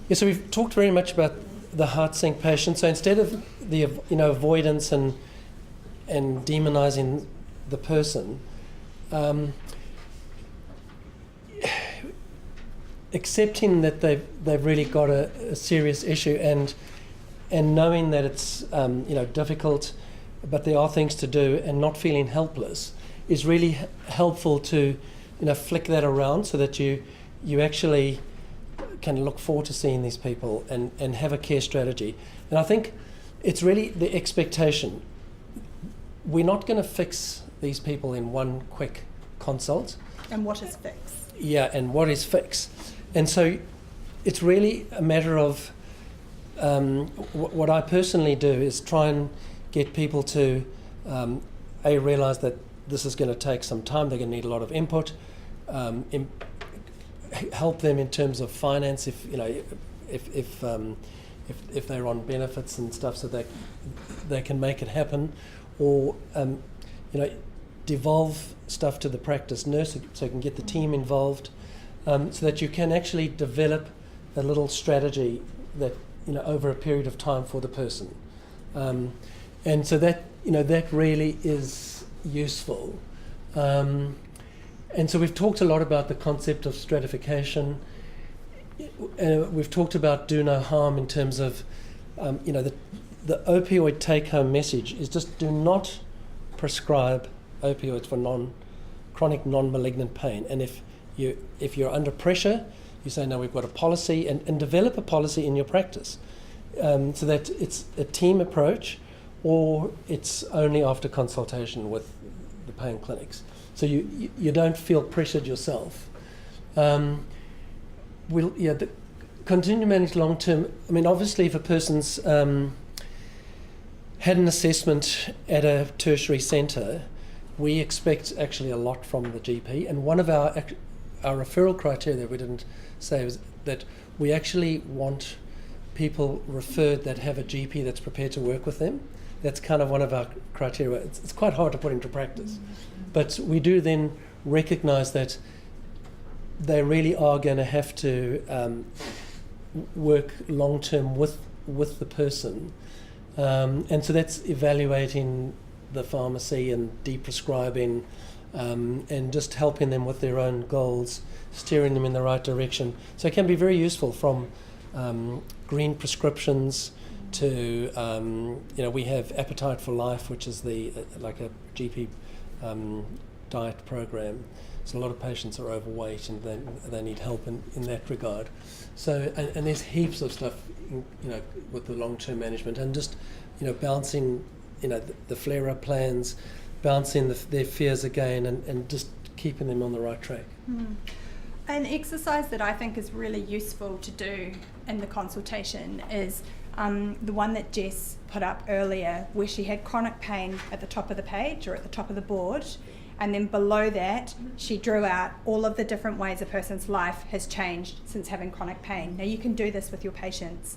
Yeah, so we've talked very much about the heart sink patient. So instead of the avoidance and demonizing the person, accepting that they've really got a serious issue and knowing that it's difficult, but there are things to do, and not feeling helpless is really helpful to flick that around so that you actually can look forward to seeing these people and have a care strategy. And I think it's really the expectation. We're not going to fix these people in one quick consult. And what is fix? Yeah, and what is fix? And so it's really a matter of what I personally do is try and get people to realise that this is going to take some time. They're going to need a lot of input. Help them in terms of finance if they're on benefits and stuff, so that they can make it happen, or devolve stuff to the practice nurse so you can get the team involved, so that you can actually develop a little strategy that over a period of time for the person, and so that that really is useful. And so we've talked a lot about the concept of stratification. We've talked about do no harm in terms of, the opioid take-home message is just do not prescribe opioids for chronic non-malignant pain. And if you're under pressure, you say, no, we've got a policy, and develop a policy in your practice, so that it's a team approach, or it's only after consultation with the pain clinics. So you don't feel pressured yourself. The continue to manage long term. I mean, obviously, if a person's had an assessment at a tertiary centre, we expect actually a lot from the GP. And one of our referral criteria that we didn't say was that we actually want people referred that have a GP that's prepared to work with them. That's kind of one of our criteria. It's quite hard to put into practice. But we do then recognise that they really are going to have to work long term with the person, and so that's evaluating the pharmacy and de-prescribing, and just helping them with their own goals, steering them in the right direction. So it can be very useful, from green prescriptions to we have Appetite for Life, which is like a GP diet program. So a lot of patients are overweight and they need help in that regard. So and there's heaps of stuff with the long-term management, and just bouncing the flare-up plans, bouncing their fears again, and just keeping them on the right track. An exercise that I think is really useful to do in the consultation is the one that Jess put up earlier, where she had chronic pain at the top of the page or at the top of the board, and then below that she drew out all of the different ways a person's life has changed since having chronic pain. Now you can do this with your patients.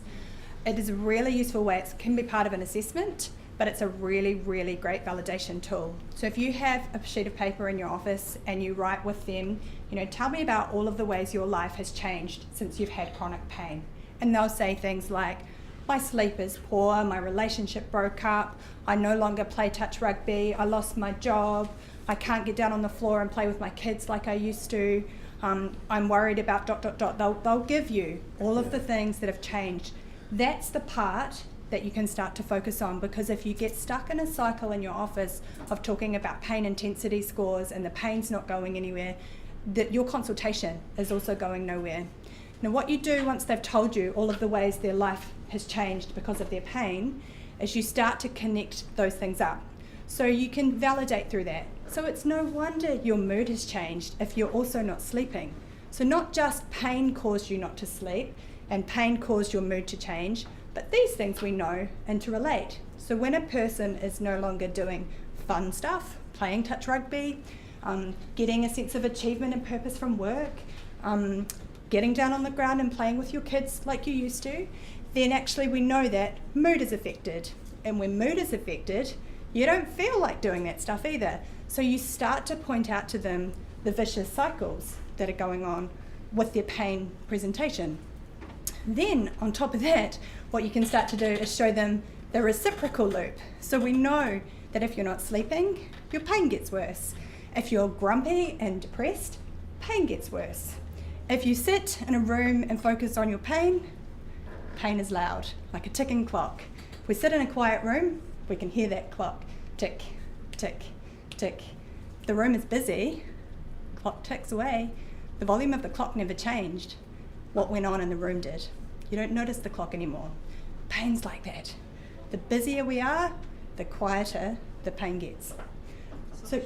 It is a really useful way. It can be part of an assessment, but it's a really, really great validation tool. So if you have a sheet of paper in your office and you write with them, tell me about all of the ways your life has changed since you've had chronic pain. And they'll say things like, my sleep is poor, my relationship broke up, I no longer play touch rugby, I lost my job, I can't get down on the floor and play with my kids like I used to, I'm worried about ... They'll give you all of the things that have changed. That's the part that you can start to focus on, because if you get stuck in a cycle in your office of talking about pain intensity scores and the pain's not going anywhere, that your consultation is also going nowhere. Now what you do once they've told you all of the ways their life has changed because of their pain is you start to connect those things up. So you can validate through that. So it's no wonder your mood has changed if you're also not sleeping. So not just pain caused you not to sleep and pain caused your mood to change, but these things we know and to relate. So when a person is no longer doing fun stuff, playing touch rugby, getting a sense of achievement and purpose from work, getting down on the ground and playing with your kids like you used to, then actually we know that mood is affected. And when mood is affected, you don't feel like doing that stuff either. So you start to point out to them the vicious cycles that are going on with their pain presentation. Then, on top of that, what you can start to do is show them the reciprocal loop. So we know that if you're not sleeping, your pain gets worse. If you're grumpy and depressed, pain gets worse. If you sit in a room and focus on your pain is loud, like a ticking clock. If we sit in a quiet room, we can hear that clock tick, tick, tick. If the room is busy, clock ticks away. The volume of the clock never changed. What went on in the room did. You don't notice the clock anymore. Pain's like that. The busier we are, the quieter the pain gets. So,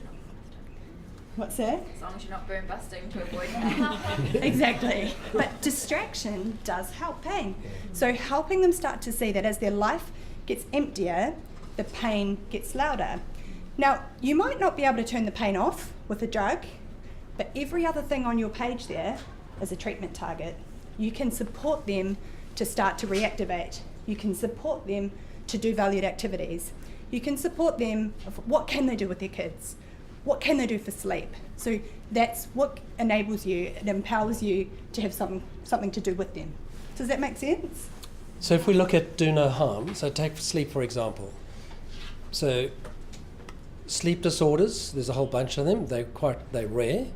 what's that? As long as you're not boom busting to avoid pain. Exactly. But distraction does help pain. So helping them start to see that as their life gets emptier, the pain gets louder. Now, you might not be able to turn the pain off with a drug, but every other thing on your page there is a treatment target. You can support them to start to reactivate. You can support them to do valued activities. You can support them of what can they do with their kids? What can they do for sleep? So that's what enables you, it empowers you to have something to do with them. Does that make sense? So if we look at do no harm, so take sleep for example. So sleep disorders, there's a whole bunch of them. They're rare,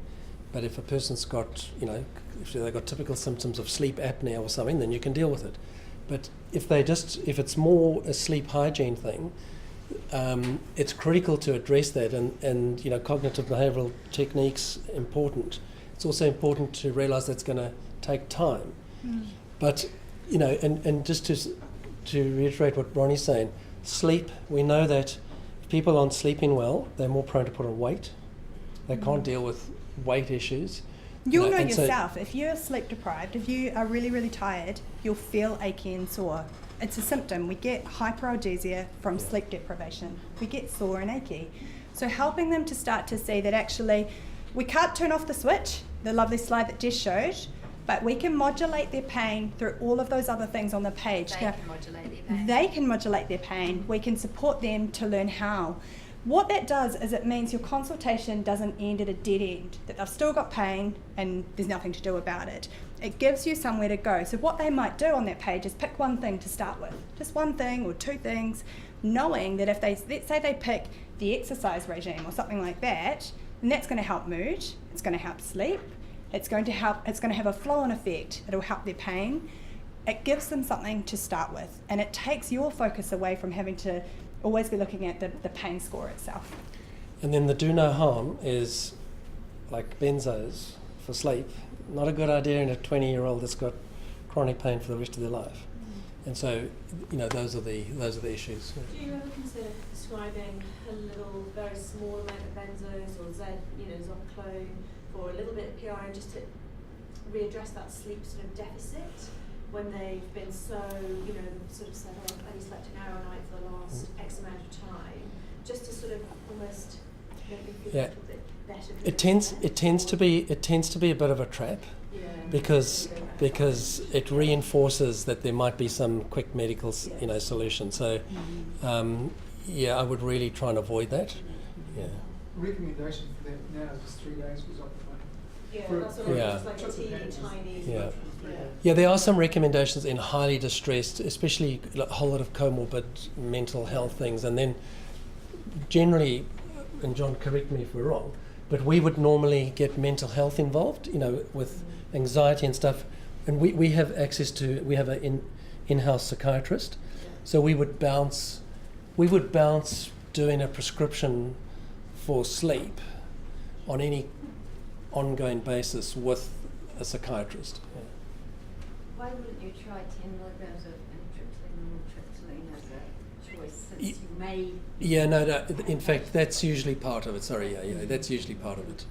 but if a person's got, if they've got typical symptoms of sleep apnea or something, then you can deal with it. But if it's more a sleep hygiene thing, it's critical to address that, and cognitive behavioural techniques important. It's also important to realise that's going to take time. But and just to reiterate what Ronnie's saying, sleep. We know that if people aren't sleeping well, they're more prone to put on weight. They can't deal with weight issues. You'll know yourself, if you're sleep deprived, if you are really, really tired, you'll feel achy and sore. It's a symptom. We get hyperalgesia from sleep deprivation. We get sore and achy. So helping them to start to see that actually we can't turn off the switch, the lovely slide that Jess showed, but we can modulate their pain through all of those other things on the page. They can modulate their pain. They can modulate their pain. We can support them to learn how. What that does is it means your consultation doesn't end at a dead end, that they've still got pain and there's nothing to do about it. It gives you somewhere to go. So what they might do on that page is pick one thing to start with, just one thing or two things, knowing that if let's say they pick the exercise regime or something like that, then that's going to help mood, it's going to help sleep, it's going to have a flow-on effect, it'll help their pain. It gives them something to start with, and it takes your focus away from having to always be looking at the pain score itself. And then the do no harm is like benzos for sleep. Not a good idea in a 20-year-old that's got chronic pain for the rest of their life. And so, those are the issues. Do you ever consider prescribing a little, very small amount of benzos or Zoclone for a little bit of PRN just to readdress that sleep sort of deficit when they've been so, sort of said, oh, I've only slept an hour a night for the last X amount of time, just to sort of almost make them feel a little bit better? It tends to be a bit of a trap, because it reinforces that there might be some quick medical solution. So I would really try and avoid that. Recommendation for that now is 3 days was up the phone. It's like a teeny tiny. Yeah, there are some recommendations in highly distressed, especially a whole lot of comorbid mental health things, and then generally, and John, correct me if we're wrong, but we would normally get mental health involved, with anxiety and stuff, and we have access to, we have an in-house psychiatrist, so we would bounce doing a prescription for sleep on any ongoing basis with a psychiatrist. Why wouldn't you try 10 milligrams of amitriptyline as a choice, since you may... In fact, that's usually part of it. That's usually part of it.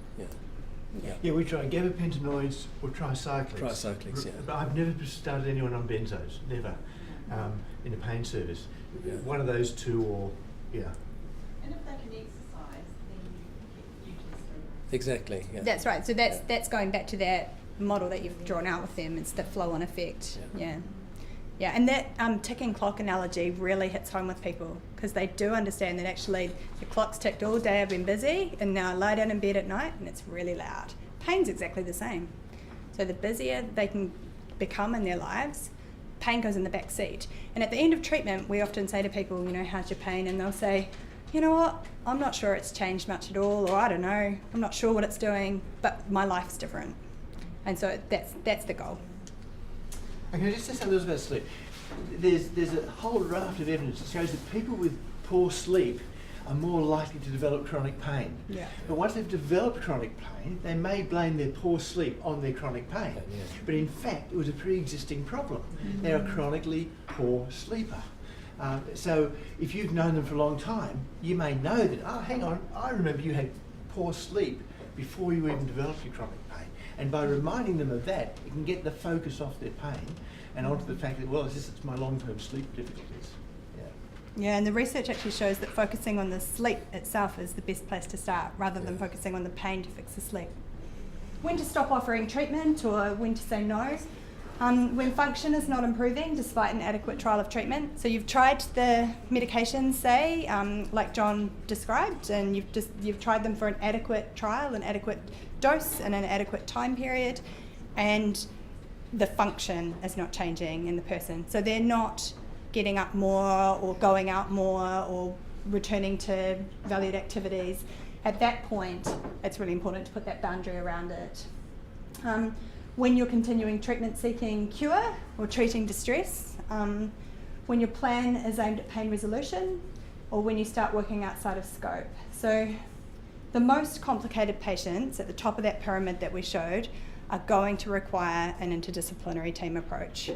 Yeah, we try gabapentinoids or tricyclics. Tricyclics, yeah. But I've never started anyone on benzos, never, in a pain service. Yeah. One of those two or, And if they can exercise, then you can sleep. Exactly, yeah. That's right. So that's going back to that model that you've drawn out with them. It's the flow-on effect. Yeah, and that ticking clock analogy really hits home with people, because they do understand that actually the clock's ticked all day, I've been busy, and now I lie down in bed at night and it's really loud. Pain's exactly the same. So the busier they can become in their lives, pain goes in the back seat. And at the end of treatment, we often say to people, how's your pain? And they'll say, you know what, I'm not sure it's changed much at all, or I don't know, I'm not sure what it's doing, but my life's different. And so that's the goal. Okay, can I just say something else about sleep? There's a whole raft of evidence that shows that people with poor sleep are more likely to develop chronic pain. Yeah. But once they've developed chronic pain, they may blame their poor sleep on their chronic pain. Yeah. But in fact, it was a pre-existing problem. They're a chronically poor sleeper. So if you've known them for a long time, you may know that, hang on, I remember you had poor sleep before you even developed your chronic pain. And by reminding them of that, it can get the focus off their pain and onto the fact that, well, it's my long-term sleep difficulties. Yeah, and the research actually shows that focusing on the sleep itself is the best place to start, rather than focusing on the pain to fix the sleep. When to stop offering treatment, or when to say no. When function is not improving despite an adequate trial of treatment. So you've tried the medications, say, like John described, and you've tried them for an adequate trial, an adequate dose, and an adequate time period, and the function is not changing in the person. So they're not getting up more, or going out more, or returning to valued activities. At that point, it's really important to put that boundary around it. When you're continuing treatment-seeking cure or treating distress, when your plan is aimed at pain resolution, or when you start working outside of scope. So the most complicated patients at the top of that pyramid that we showed are going to require an interdisciplinary team approach.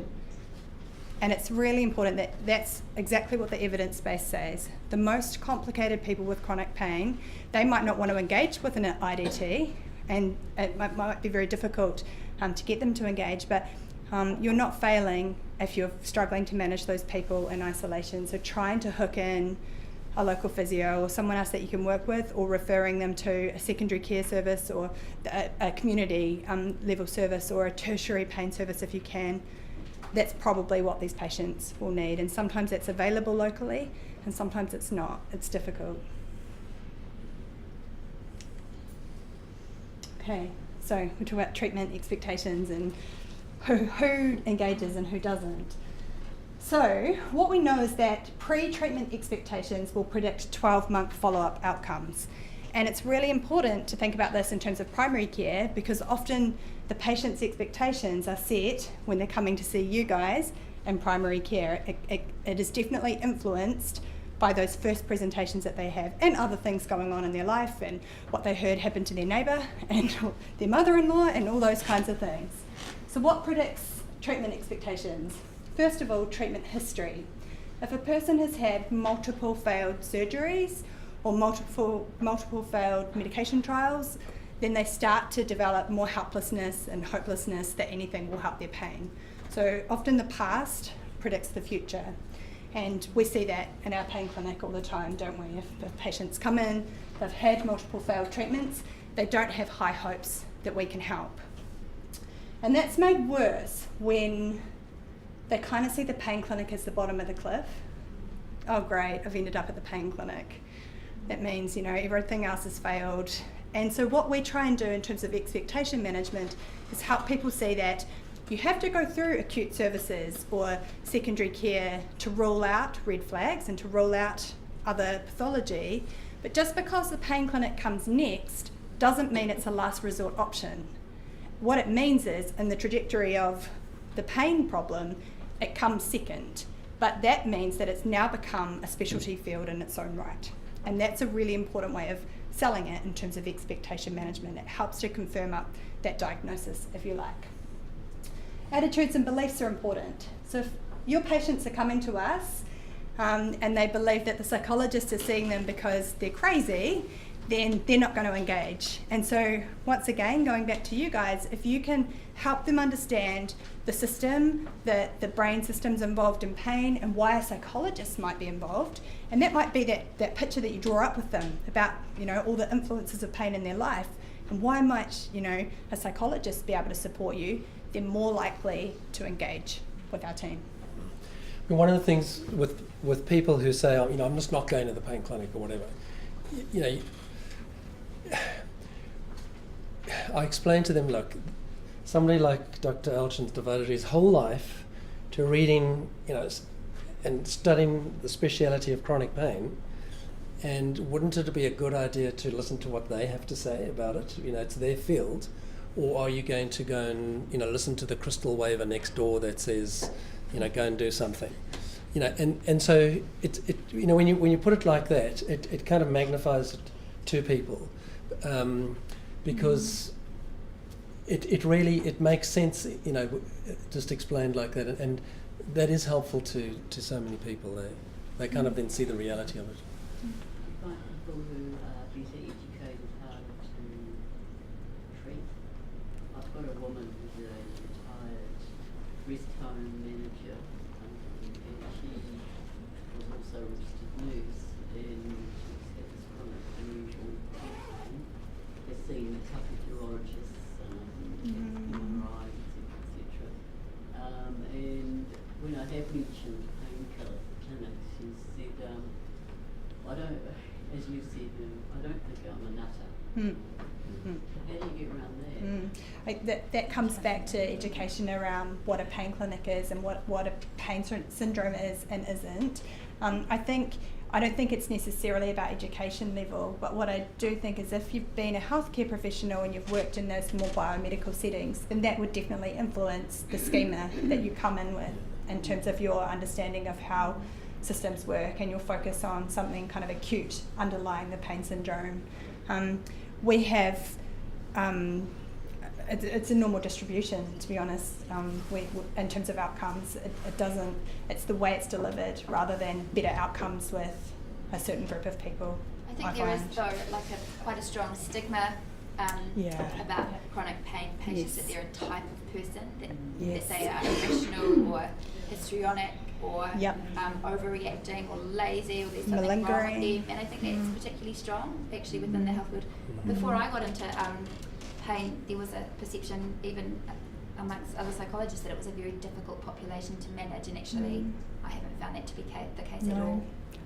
And it's really important that that's exactly what the evidence base says. The most complicated people with chronic pain, they might not want to engage with an IDT, and it might be very difficult to get them to engage, but you're not failing if you're struggling to manage those people in isolation. So trying to hook in a local physio or someone else that you can work with, or referring them to a secondary care service, or a community level service, or a tertiary pain service if you can. That's probably what these patients will need, and sometimes it's available locally and sometimes it's not. It's difficult. Okay, so we talk about treatment expectations and who engages and who doesn't. So what we know is that pre-treatment expectations will predict 12-month follow-up outcomes. And it's really important to think about this in terms of primary care, because often the patient's expectations are set when they're coming to see you guys in primary care. It is definitely influenced by those first presentations that they have, and other things going on in their life, and what they heard happened to their neighbour and their mother-in-law, and all those kinds of things. So what predicts treatment expectations? First of all, treatment history. If a person has had multiple failed surgeries or multiple failed medication trials, then they start to develop more helplessness and hopelessness that anything will help their pain. So often the past predicts the future. And we see that in our pain clinic all the time, don't we? If the patients come in, they've had multiple failed treatments, they don't have high hopes that we can help. And that's made worse when they kind of see the pain clinic as the bottom of the cliff. Oh great, I've ended up at the pain clinic. That means, everything else has failed. And so what we try and do in terms of expectation management is help people see that you have to go through acute services or secondary care to rule out red flags and to rule out other pathology, but just because the pain clinic comes next doesn't mean it's a last resort option. What it means is, in the trajectory of the pain problem, it comes second, but that means that it's now become a specialty field in its own right. And that's a really important way of selling it in terms of expectation management. It helps to confirm up that diagnosis, if you like. Attitudes and beliefs are important. So if your patients are coming to us and they believe that the psychologist is seeing them because they're crazy, then they're not going to engage. And so once again, going back to you guys, if you can help them understand the system, the brain systems involved in pain, and why a psychologist might be involved, and that might be that picture that you draw up with them about all the influences of pain in their life, and why might a psychologist be able to support you, they're more likely to engage with our team. One of the things with people who say, I'm just not going to the pain clinic or whatever, I explain to them, look, somebody like Dr. Elchin's devoted his whole life to reading, and studying the speciality of chronic pain. And wouldn't it be a good idea to listen to what they have to say about it? It's their field. Or are you going to go and listen to the crystal waver next door that says, go and do something? And so when you put it like that, it kind of magnifies it to people, because it makes sense, just explained like that, and that is helpful to so many people. They kind of then see the reality of it. You find people who are better educated harder to treat. I've got a woman who's a retired rest home manager, and she was also a registered nurse, and she's had this chronic unusual pain. Has seen a couple of urologists, MRI, etc. And when I have mentioned painkiller clinics, she said, I don't, as you said, I don't think I'm a nutter. How do you get around that? That comes back to education around what a pain clinic is and what a pain syndrome is and isn't. I don't think it's necessarily about education level, but what I do think is if you've been a healthcare professional and you've worked in those more biomedical settings, then that would definitely influence the schema that you come in with in terms of your understanding of how systems work and your focus on something kind of acute underlying the pain syndrome. We have, it's a normal distribution, to be honest. In terms of outcomes, it's the way it's delivered rather than better outcomes with a certain group of people. I think there is, though, quite a strong stigma about chronic pain patients, that they're a type of person, that they are irrational or histrionic or overreacting or lazy, or there's something wrong with them. And I think that's particularly strong actually within the health field. Before I got into pain, there was a perception even amongst other psychologists that it was a very difficult population to manage, and actually I haven't found that to be the case at all.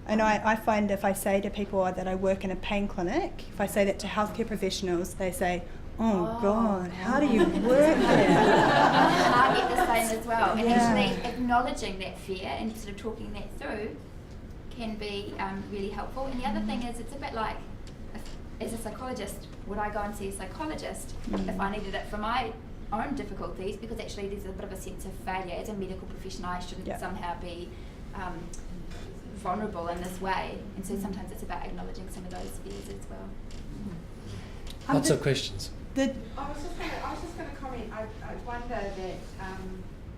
And I find if I say to people that I work in a pain clinic, if I say that to healthcare professionals, they say, oh God, how do you work there? I get the same as well. And actually acknowledging that fear and sort of talking that through can be really helpful. And the other thing is, it's a bit like, as a psychologist, would I go and see a psychologist if I needed it for my own difficulties? Because actually there's a bit of a sense of failure. As a medical professional, I shouldn't somehow be vulnerable in this way. And so sometimes it's about acknowledging some of those fears as well. Lots of questions. I was just going to comment. I wonder that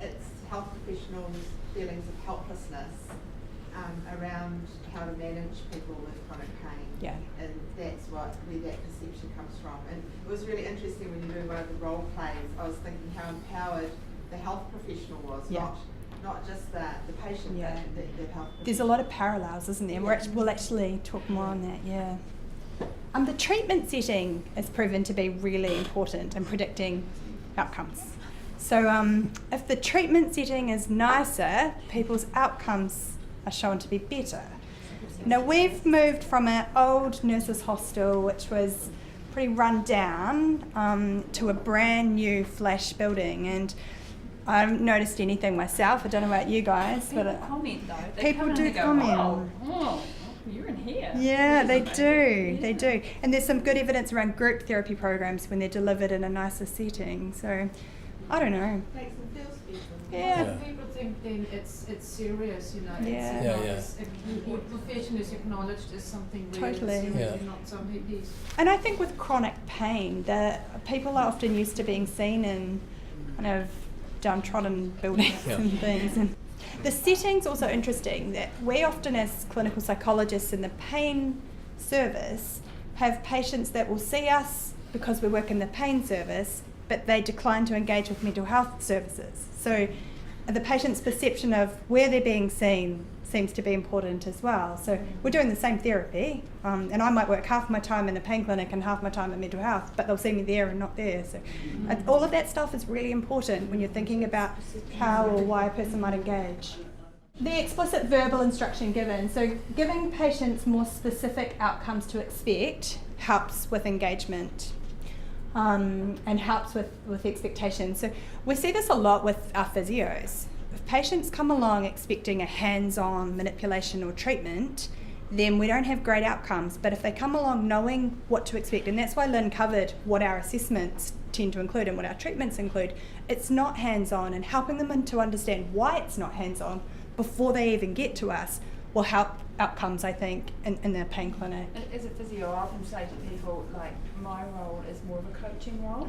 it's health professionals' feelings of helplessness around how to manage people with chronic pain, and that's where that perception comes from. And it was really interesting when you were doing one of the role plays. I was thinking how empowered the health professional was, not just the patient, but the health professional. There's a lot of parallels, isn't there? We'll actually talk more on that. The treatment setting is proven to be really important in predicting outcomes. So if the treatment setting is nicer, people's outcomes are shown to be better. Now, we've moved from an old nurses' hostel, which was pretty run down, to a brand new flash building, and I haven't noticed anything myself. I don't know about you guys, people comment though. People do comment. Oh, you're in here. Yeah, they do. And there's some good evidence around group therapy programs when they're delivered in a nicer setting. So, I don't know. Makes them feel special. Yeah. People think then it's serious, you know. Your profession is acknowledged as something really serious and not some hippies. And I think with chronic pain, people are often used to being seen in kind of downtrodden buildings and things. And the setting's also interesting, that we often as clinical psychologists in the pain service have patients that will see us because we work in the pain service, but they decline to engage with mental health services. So the patient's perception of where they're being seen seems to be important as well. So we're doing the same therapy, and I might work half my time in a pain clinic and half my time in mental health, but they'll see me there and not there. So all of that stuff is really important when you're thinking about how or why a person might engage. The explicit verbal instruction given, so giving patients more specific outcomes to expect helps with engagement. And helps with expectations. So we see this a lot with our physios. if patients come along expecting a hands-on manipulation or treatment, then we don't have great outcomes. But if they come along knowing what to expect, and that's why Lynn covered what our assessments tend to include and what our treatments include, it's not hands-on, and helping them to understand why it's not hands-on before they even get to us will help outcomes, I think, in their pain clinic. As a physio, I often say to people, like, my role is more of a coaching role.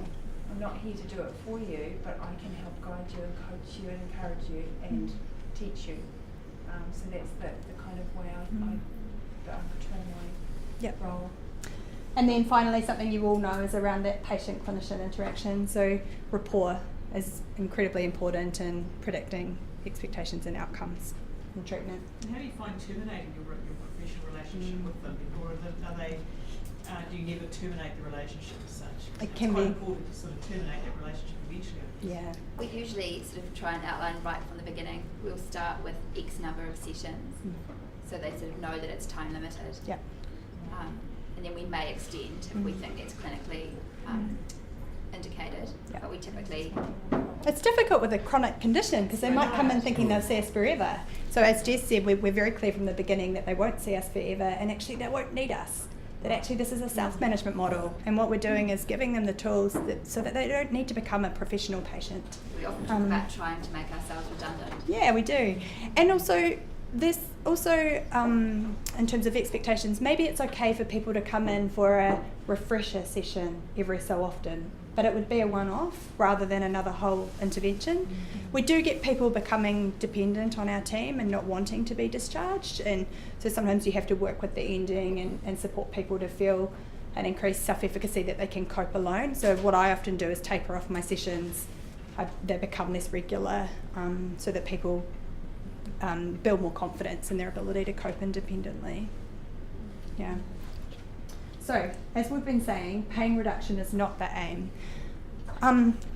I'm not here to do it for you, but I can help guide you and coach you and encourage you and teach you. So that's the kind of way I portray my role. And then finally, something you all know is around that patient-clinician interaction. So rapport is incredibly important in predicting expectations and outcomes in treatment. And how do you find terminating your professional relationship with them? Or are they, do you never terminate the relationship as such? It can it's be quite important to sort of terminate that relationship eventually. Yeah. We usually sort of try and outline right from the beginning. We'll start with X number of sessions, so they sort of know that it's time limited. Yeah. And then we may extend if we think it's clinically indicated, but we typically... It's difficult with a chronic condition because they might come in thinking they'll see us forever. So as Jess said, we're very clear from the beginning that they won't see us forever, and actually they won't need us. That actually this is a self-management model, and what we're doing is giving them the tools so that they don't need to become a professional patient. We often talk about trying to make ourselves redundant. Yeah, we do. And also, there's also, in terms of expectations, maybe it's okay for people to come in for a refresher session every so often, but it would be a one-off rather than another whole intervention. We do get people becoming dependent on our team and not wanting to be discharged, and so sometimes you have to work with the ending and support people to feel an increased self-efficacy that they can cope alone. So what I often do is taper off my sessions. They become less regular, so that people build more confidence in their ability to cope independently. Yeah. So, as we've been saying, pain reduction is not the aim.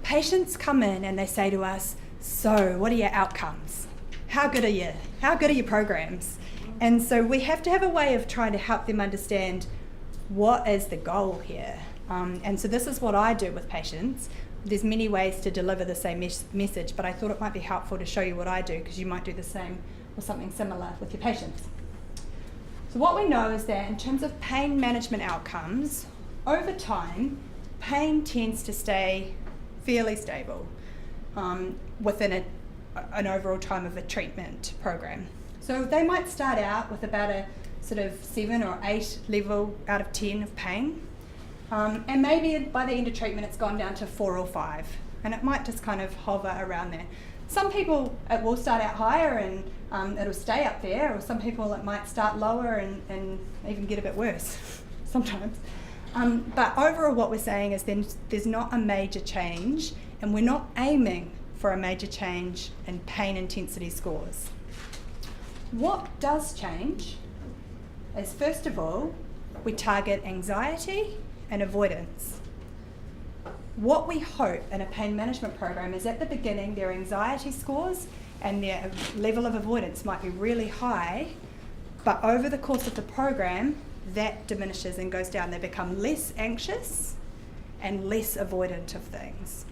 Patients come in and they say to us, so what are your outcomes? How good are you? How good are your programs? And so we have to have a way of trying to help them understand what is the goal here. And so this is what I do with patients. There's many ways to deliver the same message, but I thought it might be helpful to show you what I do, because you might do the same or something similar with your patients. So what we know is that in terms of pain management outcomes, over time, pain tends to stay fairly stable within an overall time of a treatment program. So they might start out with about a sort of 7 or 8 level out of 10 of pain. And maybe by the end of treatment it's gone down to 4 or 5, and it might just kind of hover around there. Some people it will start out higher and it'll stay up there, or some people it might start lower and even get a bit worse sometimes. But overall what we're saying is then there's not a major change, and we're not aiming for a major change in pain intensity scores. What does change is, first of all, we target anxiety and avoidance. What we hope in a pain management program is at the beginning their anxiety scores and their level of avoidance might be really high, but over the course of the program that diminishes and goes down. They become less anxious and less avoidant of things.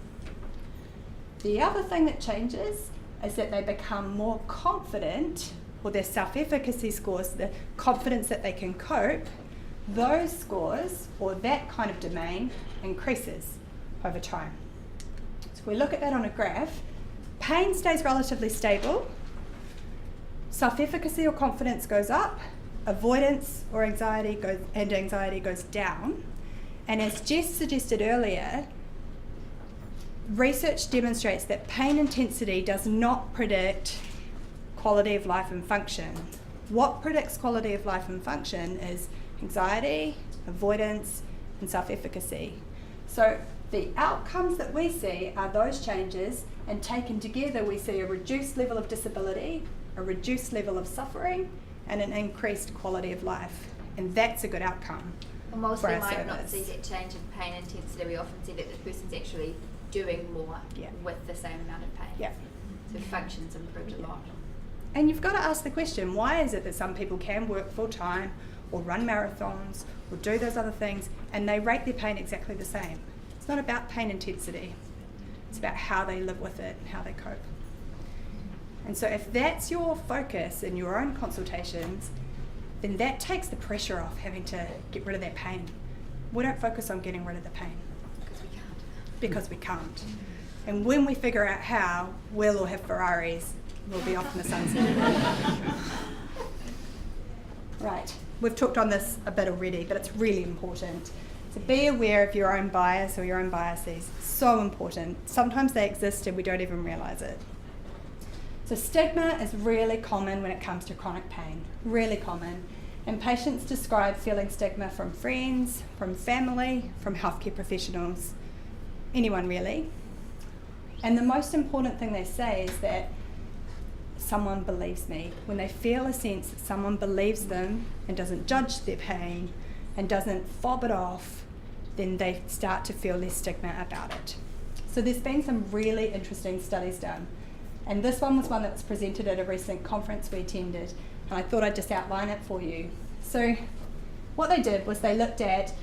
The other thing that changes is that they become more confident, or their self-efficacy scores, the confidence that they can cope, those scores, or that kind of domain, increases over time. So if we look at that on a graph, pain stays relatively stable, self-efficacy or confidence goes up, avoidance or anxiety goes down. And as Jess suggested earlier, research demonstrates that pain intensity does not predict quality of life and function. What predicts quality of life and function is anxiety, avoidance, and self-efficacy. So the outcomes that we see are those changes, and taken together we see a reduced level of disability, a reduced level of suffering, and an increased quality of life. And that's a good outcome. And whilst for we our might not service. see that change in pain intensity, we often see that the person's actually doing more with the same amount of pain. Yeah. So function's improved a lot. And you've got to ask the question, why is it that some people can work full time or run marathons or do those other things and they rate their pain exactly the same? It's not about pain intensity. It's about how they live with it and how they cope. And so if that's your focus in your own consultations, then that takes the pressure off having to get rid of that pain. We don't focus on getting rid of the pain. Because we can't. And when we figure out how, we'll all have Ferraris, we'll be off in the sunset. Right, we've talked on this a bit already, but it's really important. So be aware of your own bias or your own biases. So important. Sometimes they exist and we don't even realise it. So stigma is really common when it comes to chronic pain, really common. And patients describe feeling stigma from friends, from family, from healthcare professionals, anyone really. And the most important thing they say is that someone believes me. When they feel a sense that someone believes them and doesn't judge their pain and doesn't fob it off, then they start to feel less stigma about it. So there's been some really interesting studies done. And this one was one that was presented at a recent conference we attended, and I thought I'd just outline it for you. So what they did was they looked at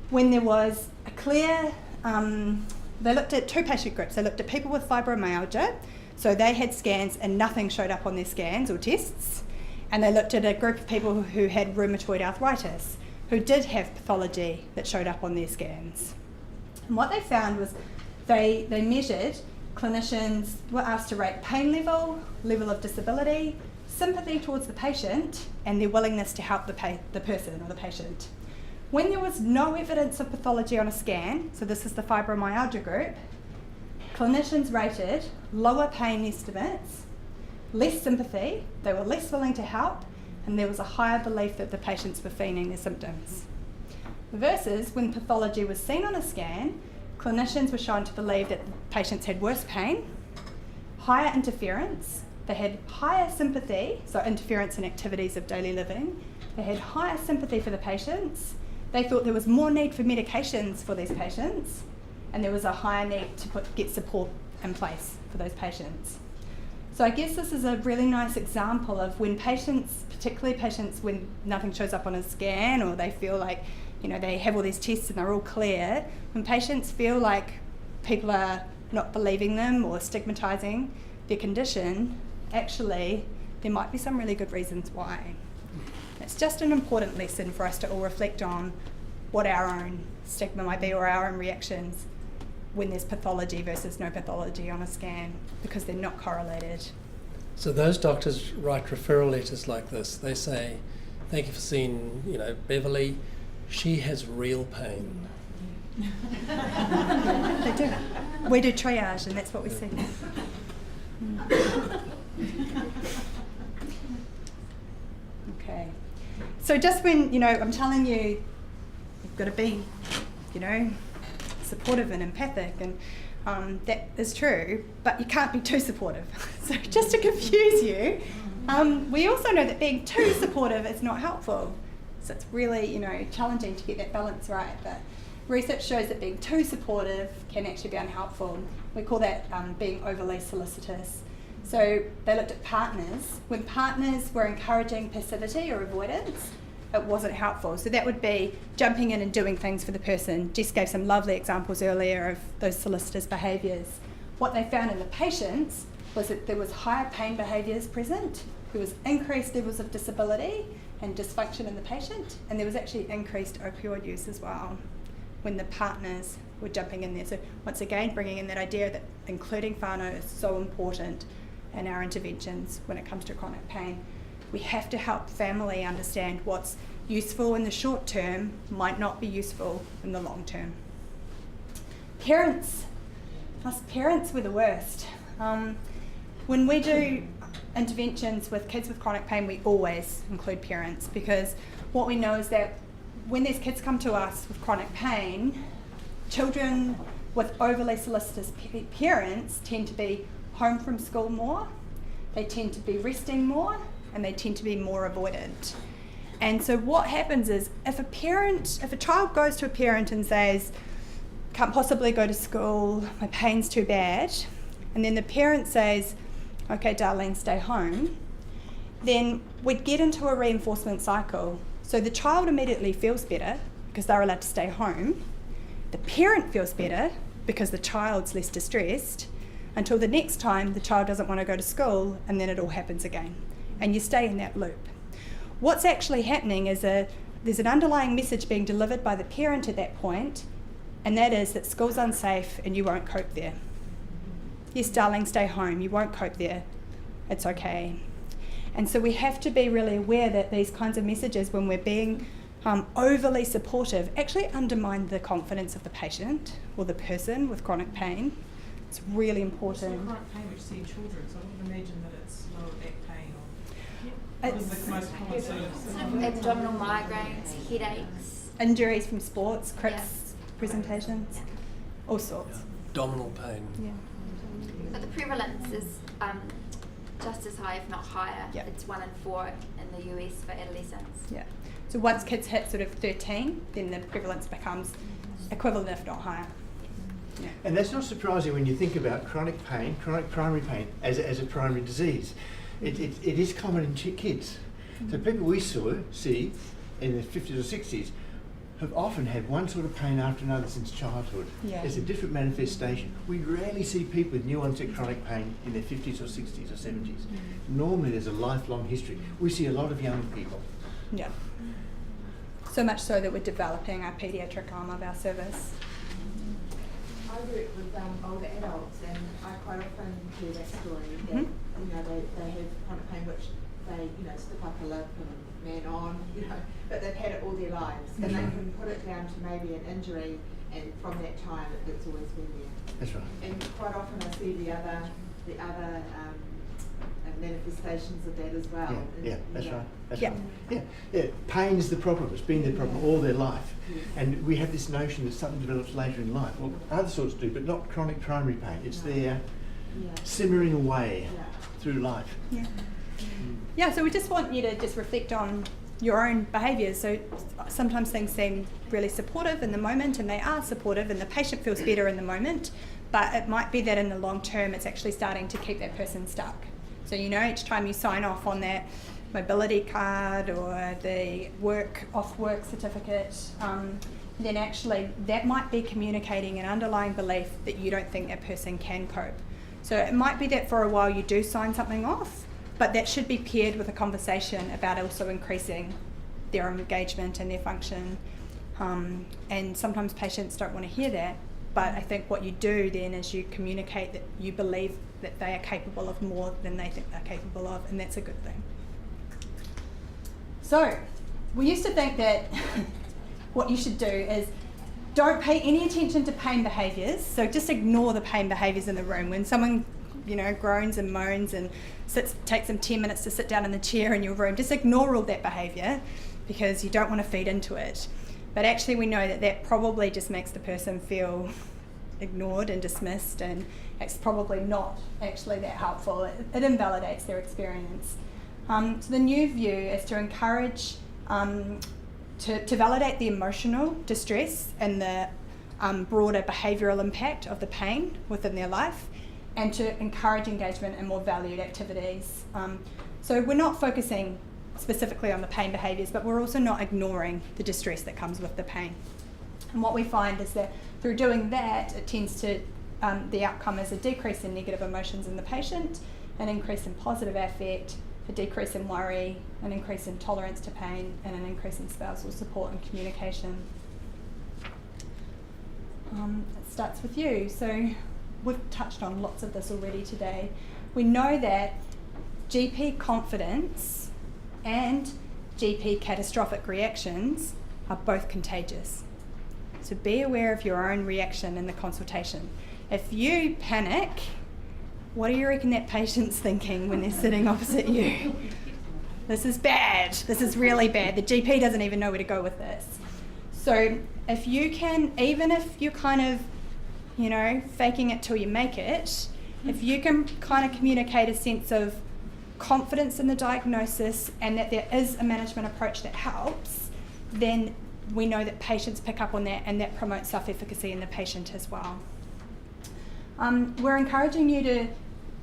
when there was a clear, they looked at two patient groups. They looked at people with fibromyalgia, so they had scans and nothing showed up on their scans or tests. And they looked at a group of people who had rheumatoid arthritis, who did have pathology that showed up on their scans. And what they found was they measured, clinicians were asked to rate pain level, level of disability, sympathy towards the patient, and their willingness to help the person or the patient. When there was no evidence of pathology on a scan, so this is the fibromyalgia group, clinicians rated lower pain estimates, less sympathy, they were less willing to help, and there was a higher belief that the patients were feigning their symptoms. Versus when pathology was seen on a scan, clinicians were shown to believe that the patients had worse pain, higher interference, they had higher sympathy, so interference in activities of daily living, they had higher sympathy for the patients, they thought there was more need for medications for these patients, and there was a higher need to get support in place for those patients. So I guess this is a really nice example of when patients, particularly patients when nothing shows up on a scan or they feel like, you know, they have all these tests and they're all clear, when patients feel like people are not believing them or stigmatising their condition, actually there might be some really good reasons why. It's just an important lesson for us to all reflect on what our own stigma might be or our own reactions when there's pathology versus no pathology on a scan, because they're not correlated. So those doctors write referral letters like this. They say, thank you for seeing, Beverly. She has real pain. They do. We do triage and that's what we see. Okay. So just when, I'm telling you, you've got to be, supportive and empathic, and that is true, but you can't be too supportive. So just to confuse you, we also know that being too supportive is not helpful. So it's really, challenging to get that balance right. But research shows that being too supportive can actually be unhelpful. We call that being overly solicitous. So they looked at partners. When partners were encouraging passivity or avoidance, it wasn't helpful. So that would be jumping in and doing things for the person. Jess gave some lovely examples earlier of those solicitous behaviours. What they found in the patients was that there was higher pain behaviours present, there was increased levels of disability and dysfunction in the patient, and there was actually increased opioid use as well when the partners were jumping in there. So once again, bringing in that idea that including whānau is so important in our interventions when it comes to chronic pain. We have to help family understand what's useful in the short term might not be useful in the long term. Parents. Us parents were the worst. When we do interventions with kids with chronic pain, we always include parents, because what we know is that when these kids come to us with chronic pain, children with overly solicitous parents tend to be home from school more, they tend to be resting more, and they tend to be more avoidant. And so what happens is if a child goes to a parent and says, can't possibly go to school, my pain's too bad, and then the parent says, okay, darling, stay home, then we'd get into a reinforcement cycle. So the child immediately feels better because they're allowed to stay home. The parent feels better because the child's less distressed. until the next time the child doesn't want to go to school, and then it all happens again. And you stay in that loop. What's actually happening is there's an underlying message being delivered by the parent at that point, and that is that school's unsafe and you won't cope there. Yes, darling, stay home. You won't cope there. It's okay. And so we have to be really aware that these kinds of messages, when we're being overly supportive, actually undermine the confidence of the patient or the person with chronic pain. It's really important. It's chronic pain which you see in children, so I would imagine that it's lower back pain or what is the most common symptoms? Abdominal migraines, headaches. Injuries from sports, crips, presentations, all sorts. Abdominal pain. Yeah. But the prevalence is just as high, if not higher. Yeah. It's 1 in 4 in the US for adolescents. Yeah. So once kids hit sort of 13, then the prevalence becomes equivalent, if not higher. Yeah. And that's not surprising when you think about chronic pain, chronic primary pain, as a primary disease. It is common in kids. So people we see in the 50s or 60s have often had one sort of pain after another since childhood. Yeah. It's a different manifestation. We rarely see people with new onset chronic pain in their 50s or 60s or 70s. Normally there's a lifelong history. We see a lot of young people. Yeah. So much so that we're developing our paediatric arm of our service. I work with older adults, and I quite often hear that story that they have chronic pain which they stick up a lip and man on, but they've had it all their lives, and they can put it down to maybe an injury, and from that time it's always been there. That's right. And quite often I see the other manifestations of that as well. Yeah, that's right. That's Yeah. right. Yeah. Pain is the problem. It's been their problem all their life. And we have this notion that something develops later in life. Well, other sorts do, but not chronic primary pain. It's there simmering away through life. Yeah. Yeah, so we just want you to just reflect on your own behaviours. So sometimes things seem really supportive in the moment, and they are supportive, and the patient feels better in the moment, but it might be that in the long term it's actually starting to keep that person stuck. So each time you sign off on that mobility card or the off work certificate, then actually that might be communicating an underlying belief that you don't think that person can cope. So it might be that for a while you do sign something off, but that should be paired with a conversation about also increasing their engagement and their function. And sometimes patients don't want to hear that, but I think what you do then is you communicate that you believe that they are capable of more than they think they're capable of, and that's a good thing. So, we used to think that what you should do is don't pay any attention to pain behaviours, so just ignore the pain behaviours in the room. When someone groans and moans and takes them 10 minutes to sit down in the chair in your room, just ignore all that behaviour because you don't want to feed into it. But actually we know that probably just makes the person feel ignored and dismissed, and it's probably not actually that helpful. It invalidates their experience. So the new view is to encourage, to validate the emotional distress and the broader behavioural impact of the pain within their life, and to encourage engagement in more valued activities. So we're not focusing specifically on the pain behaviours, but we're also not ignoring the distress that comes with the pain. And what we find is that through doing that, it tends to, the outcome is a decrease in negative emotions in the patient, an increase in positive affect, a decrease in worry, an increase in tolerance to pain, and an increase in spousal support and communication. It starts with you. So we've touched on lots of this already today. We know that GP confidence and GP catastrophic reactions are both contagious. So be aware of your own reaction in the consultation. If you panic, what do you reckon that patient's thinking when they're sitting opposite you? This is bad. This is really bad. The GP doesn't even know where to go with this. So if you can, even if you're kind of, faking it till you make it, if you can kind of communicate a sense of confidence in the diagnosis and that there is a management approach that helps, then we know that patients pick up on that, and that promotes self-efficacy in the patient as well. We're encouraging you to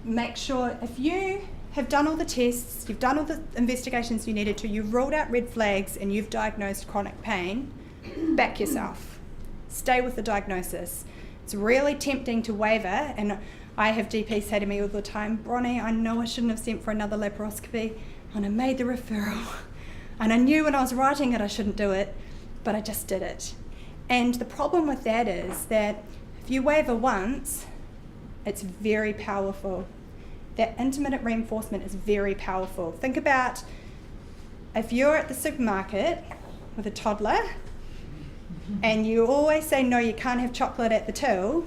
make sure, if you have done all the tests, you've done all the investigations you needed to, you've ruled out red flags and you've diagnosed chronic pain, back yourself. Stay with the diagnosis. It's really tempting to waver, and I have GPs say to me all the time, Bronnie, I know I shouldn't have sent for another laparoscopy, and I made the referral. And I knew when I was writing it I shouldn't do it, but I just did it. And the problem with that is that if you waver once, it's very powerful. That intermittent reinforcement is very powerful. Think about if you're at the supermarket with a toddler and you always say, no, you can't have chocolate at the till,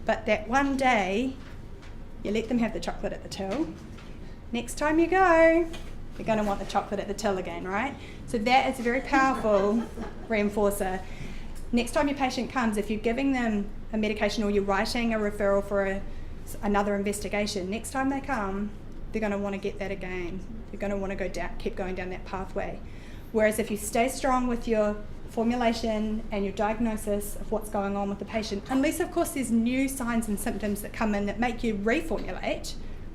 but that one day you let them have the chocolate at the till. Next time you go, you're going to want the chocolate at the till again, right? So that is a very powerful reinforcer. Next time your patient comes, if you're giving them a medication or you're writing a referral for another investigation, next time they come, they're going to want to get that again. They're going to want to keep going down that pathway. Whereas if you stay strong with your formulation and your diagnosis of what's going on with the patient, unless of course there's new signs and symptoms that come in that make you reformulate,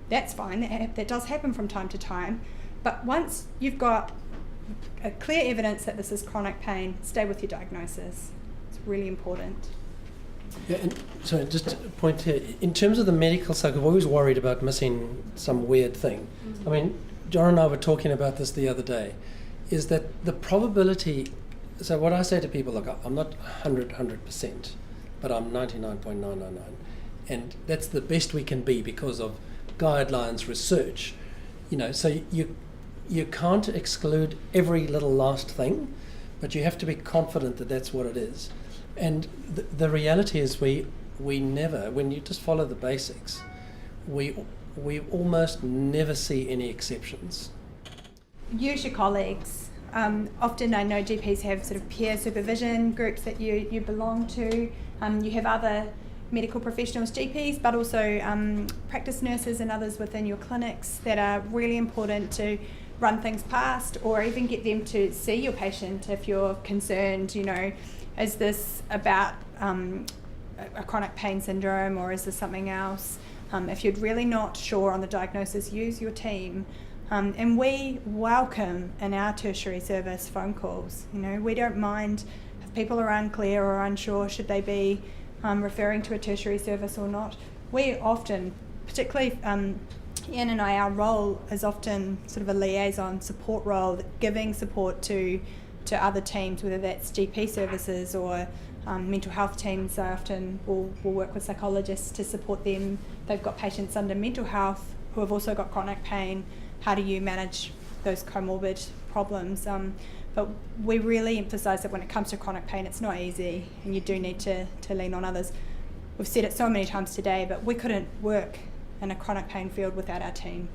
that's fine, that does happen from time to time. But once you've got a clear evidence that this is chronic pain, stay with your diagnosis. It's really important. Yeah, and so just a point here, in terms of the medical cycle, we're always worried about missing some weird thing. I mean, John and I were talking about this the other day, is that the probability, so what I say to people, look, I'm not 100%, but I'm 99.999, and that's the best we can be because of guidelines, research, so you can't exclude every little last thing, but you have to be confident that that's what it is. And the reality is we never, when you just follow the basics, we almost never see any exceptions. Use your colleagues. Often I know GPs have sort of peer supervision groups that you belong to. You have other medical professionals, GPs, but also practice nurses and others within your clinics that are really important to run things past, or even get them to see your patient if you're concerned, is this about a chronic pain syndrome or is this something else? If you're really not sure on the diagnosis, use your team. And we welcome in our tertiary service phone calls. We don't mind if people are unclear or unsure should they be referring to a tertiary service or not. We often, particularly Ian and I, our role is often sort of a liaison support role, giving support to other teams, whether that's GP services or mental health teams. I often will work with psychologists to support them. They've got patients under mental health who have also got chronic pain. How do you manage those comorbid problems? But we really emphasise that when it comes to chronic pain, it's not easy, and you do need to lean on others. We've said it so many times today, but we couldn't work in a chronic pain field without our team.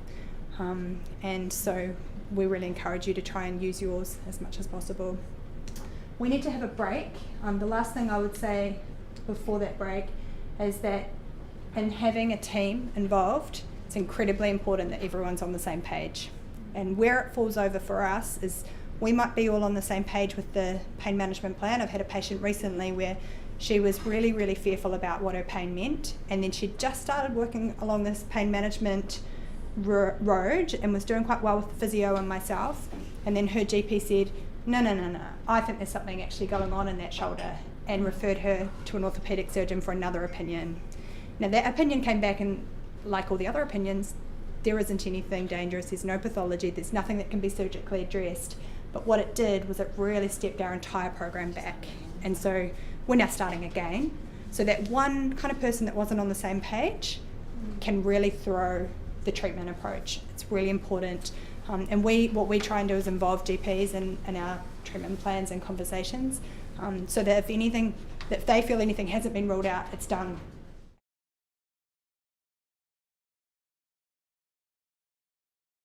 And so we really encourage you to try and use yours as much as possible. We need to have a break. The last thing I would say before that break is that in having a team involved, it's incredibly important that everyone's on the same page. And where it falls over for us is we might be all on the same page with the pain management plan. I've had a patient recently where she was really, really fearful about what her pain meant, and then she just started working along this pain management road and was doing quite well with the physio and myself, and then her GP said, no, I think there's something actually going on in that shoulder, and referred her to an orthopaedic surgeon for another opinion. Now that opinion came back, and like all the other opinions, there isn't anything dangerous, there's no pathology, there's nothing that can be surgically addressed. But what it did was it really stepped our entire program back. And so we're now starting again. So that one kind of person that wasn't on the same page can really throw the treatment approach. It's really important. And what we try and do is involve GPs in our treatment plans and conversations, so that if they feel anything hasn't been ruled out, it's done